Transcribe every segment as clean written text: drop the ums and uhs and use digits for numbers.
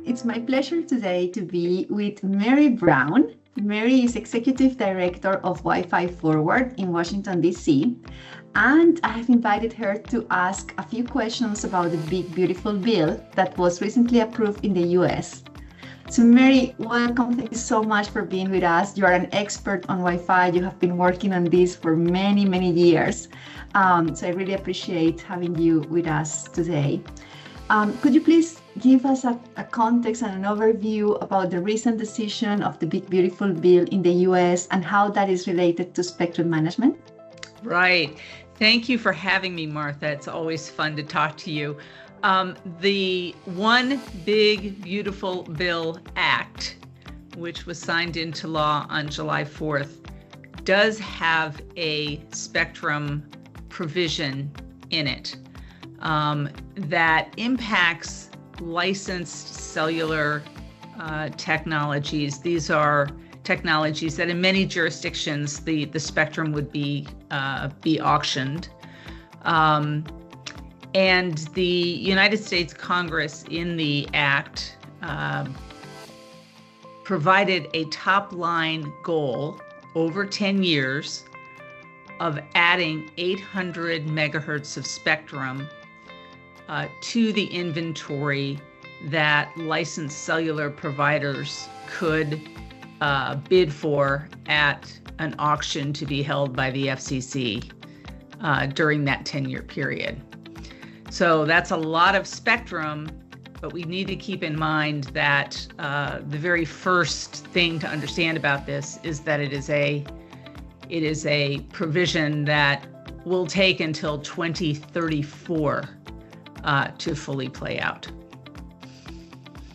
It's my pleasure today to be with Mary Brown. Mary is Executive Director of Wi-Fi Forward in Washington, D.C., and I have invited her to ask a few questions about the big, beautiful bill that was recently approved in the U.S. So Mary, welcome. Thank you so much for being with us. You are an expert on Wi-Fi. You have been working on this for many, many years. So I really appreciate having you with us today. Could you please give us a context and an overview about the recent decision of the big, beautiful bill in the US and how that is related to spectrum management? Right. Thank you for having me, Martha. It's always fun to talk to you. The One Big Beautiful Bill Act, which was signed into law on July 4th, does have a spectrum provision in it that impacts licensed cellular technologies. These are technologies that in many jurisdictions the spectrum would be auctioned. And the United States Congress in the act provided a top line goal over 10 years of adding 800 megahertz of spectrum to the inventory that licensed cellular providers could bid for at an auction to be held by the FCC during that 10-year period. So that's a lot of spectrum, but we need to keep in mind that the very first thing to understand about this is that it is a provision that will take until 2034 to fully play out.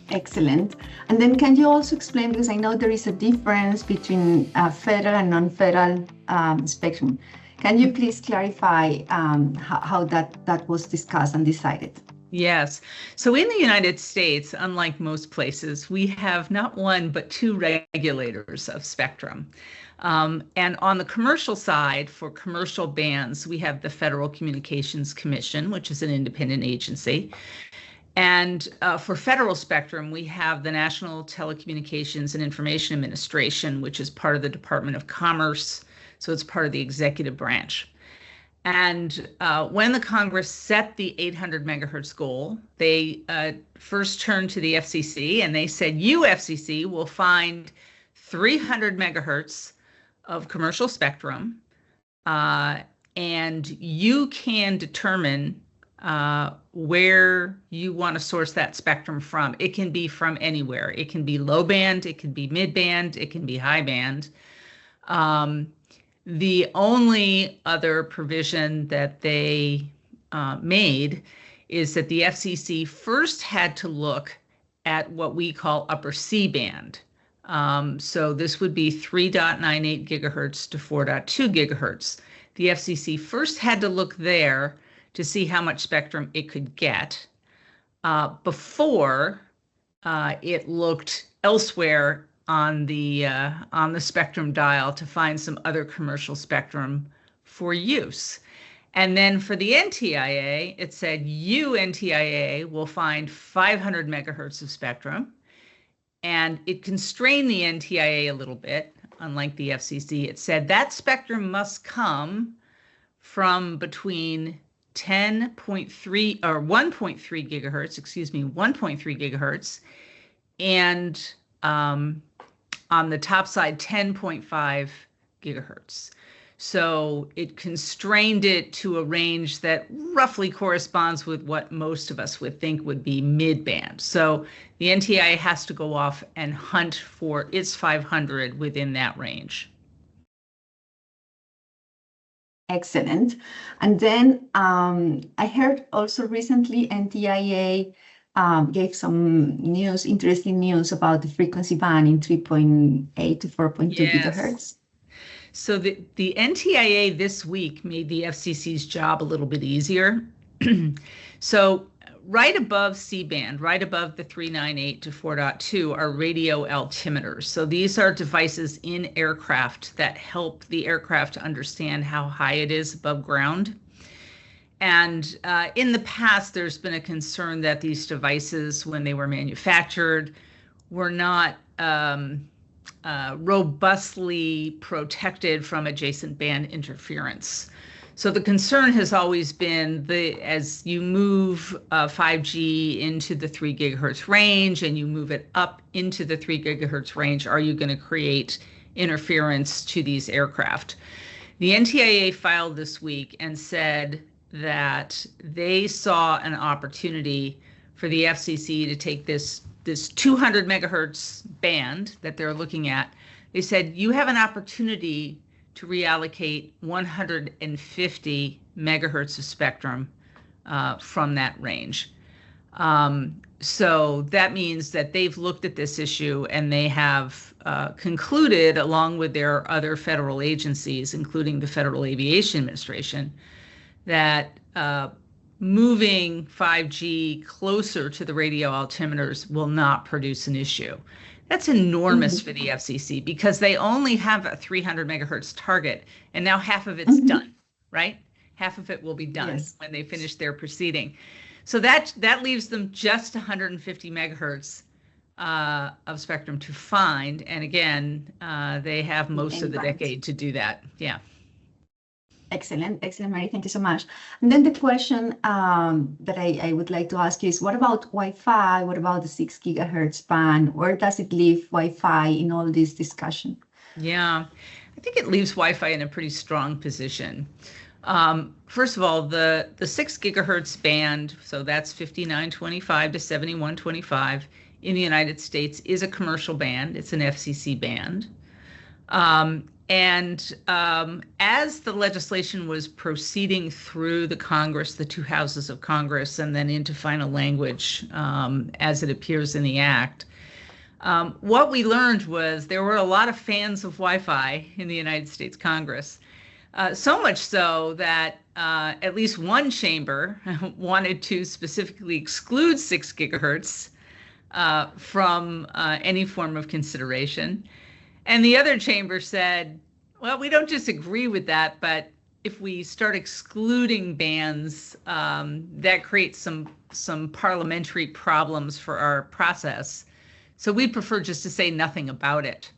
Excellent. And then can you also explain, because I know there is a difference between federal and non-federal spectrum. Can you please clarify how that was discussed and decided? Yes. So in the United States, unlike most places, we have not one, but two regulators of spectrum. And on the commercial side, for commercial bands, we have the Federal Communications Commission, which is an independent agency. And for federal spectrum, we have the National Telecommunications and Information Administration, which is part of the Department of Commerce. So it's part of the executive branch. And when the Congress set the 800 megahertz goal, they first turned to the FCC and they said, you, FCC, will find 300 megahertz of commercial spectrum, and you can determine where you want to source that spectrum from. It can be from anywhere. It can be low band, it can be mid band, it can be high band. The only other provision that they made is that the FCC first had to look at what we call upper C band. So this would be 3.98 gigahertz to 4.2 gigahertz. The FCC first had to look there to see how much spectrum it could get before it looked elsewhere on the spectrum dial to find some other commercial spectrum for use. And then for the NTIA, it said, you, NTIA, will find 500 megahertz of spectrum. And it constrained the NTIA a little bit, unlike the FCC. It said that spectrum must come from between 10.3 or 1.3 gigahertz, 1.3 gigahertz, and on the top side, 10.5 gigahertz. So it constrained it to a range that roughly corresponds with what most of us would think would be mid-band. So the NTIA has to go off and hunt for its 500 within that range. Excellent. And then I heard also recently NTIA gave some news, interesting news about the frequency band in 3.8 to 4.2 gigahertz. So the NTIA this week made the FCC's job a little bit easier. So right above C-band, right above the 398 to 4.2 are radio altimeters. So these are devices in aircraft that help the aircraft to understand how high it is above ground. And in the past, there's been a concern that these devices, when they were manufactured, were not robustly protected from adjacent band interference. So the concern has always been as you move 5G into the 3 gigahertz range and you move it up into the 3 gigahertz range, are you going to create interference to these aircraft? The NTIA filed this week and said that they saw an opportunity for the FCC to take this 200 megahertz band that they're looking at. They said, you have an opportunity to reallocate 150 megahertz of spectrum from that range. So that means that they've looked at this issue and they have concluded, along with their other federal agencies, including the Federal Aviation Administration, that moving 5G closer to the radio altimeters will not produce an issue. That's enormous for the FCC because they only have a 300 megahertz target, and now half of it's done, right? Half of it will be done when they finish their proceeding. So that leaves them just 150 megahertz of spectrum to find. And again, they have most of the decade to do that. Yeah. Excellent, Mary. Thank you so much. And then the question that I would like to ask you is, what about Wi-Fi? What about the 6 gigahertz band? Where does it leave Wi-Fi in all this discussion? Yeah, I think it leaves Wi-Fi in a pretty strong position. First of all, the 6 gigahertz band, so that's 5925 to 7125 in the United States, is a commercial band. It's an FCC band. As the legislation was proceeding through the Congress, the two houses of Congress, and then into final language as it appears in the act, what we learned was there were a lot of fans of Wi-Fi in the United States Congress, so much so that at least one chamber wanted to specifically exclude 6 gigahertz from any form of consideration. And the other chamber said, well, we don't disagree with that, but if we start excluding bands, that creates some parliamentary problems for our process. So we'd prefer just to say nothing about it.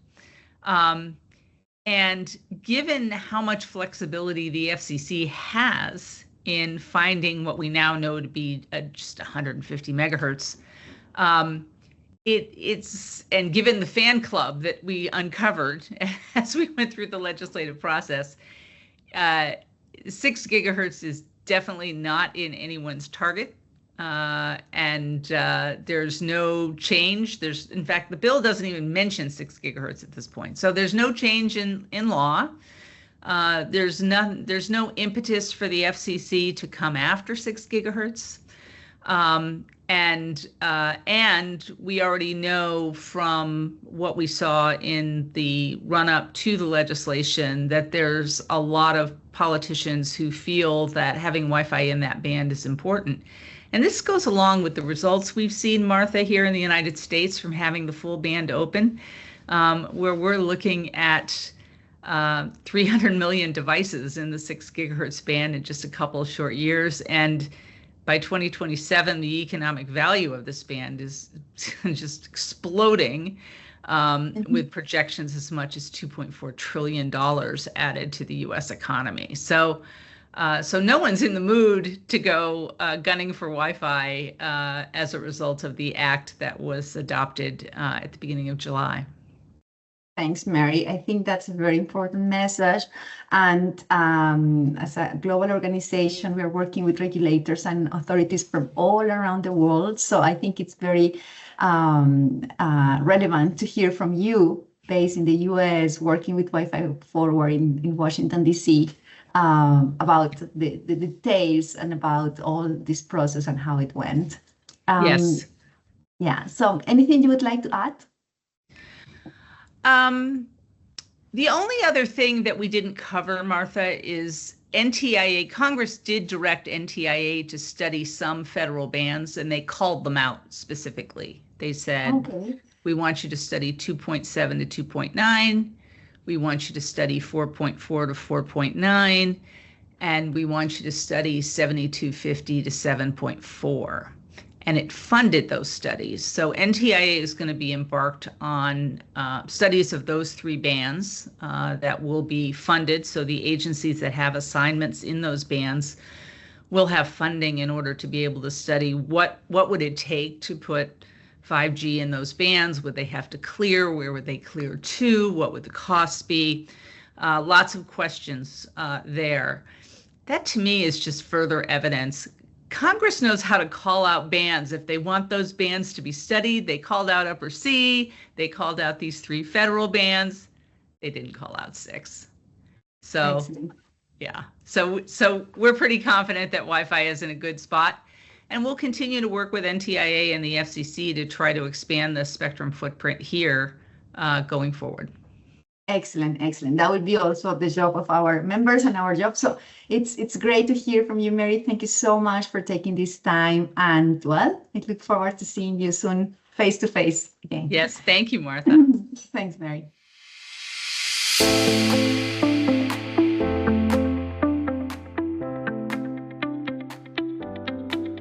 And given how much flexibility the FCC has in finding what we now know to be just 150 megahertz, and given the fan club that we uncovered as we went through the legislative process, 6 gigahertz is definitely not in anyone's target. There's no change. In fact, the bill doesn't even mention 6 gigahertz at this point. So there's no change in law. There's no impetus for the FCC to come after 6 gigahertz. And we already know from what we saw in the run-up to the legislation that there's a lot of politicians who feel that having Wi-Fi in that band is important. And this goes along with the results we've seen, Martha, here in the United States from having the full band open, where we're looking at 300 million devices in the 6 gigahertz band in just a couple of short years. And by 2027, the economic value of this band is just exploding, with projections as much as $2.4 trillion added to the U.S. economy. So no one's in the mood to go gunning for Wi-Fi as a result of the act that was adopted at the beginning of July. Thanks, Mary. I think that's a very important message. And as a global organization, we are working with regulators and authorities from all around the world. So I think it's very relevant to hear from you, based in the US, working with Wi-Fi Forward in Washington, D.C., about the details and about all this process and how it went. Yes. Yeah. So anything you would like to add? The only other thing that we didn't cover, Martha, is NTIA. Congress did direct NTIA to study some federal bands, and they called them out specifically. They said, okay, we want you to study 2.7 to 2.9. We want you to study 4.4 to 4.9. and we want you to study 7250 to 7.4. And it funded those studies. So NTIA is going to be embarked on studies of those 3 bands that will be funded. So the agencies that have assignments in those bands will have funding in order to be able to study what would it take to put 5G in those bands. Would they have to clear? Where would they clear to? What would the costs be? Lots of questions there. That to me is just further evidence. Congress knows how to call out bands. If they want those bands to be studied, they called out Upper C, they called out these 3 federal bands. They didn't call out 6. So, excellent. Yeah. So we're pretty confident that Wi-Fi is in a good spot. And we'll continue to work with NTIA and the FCC to try to expand the spectrum footprint here going forward. Excellent, excellent. That would be also the job of our members and our job. So it's great to hear from you, Mary. Thank you so much for taking this time. And well, I look forward to seeing you soon face to face again. Yes, thank you, Martha. Thanks, Mary.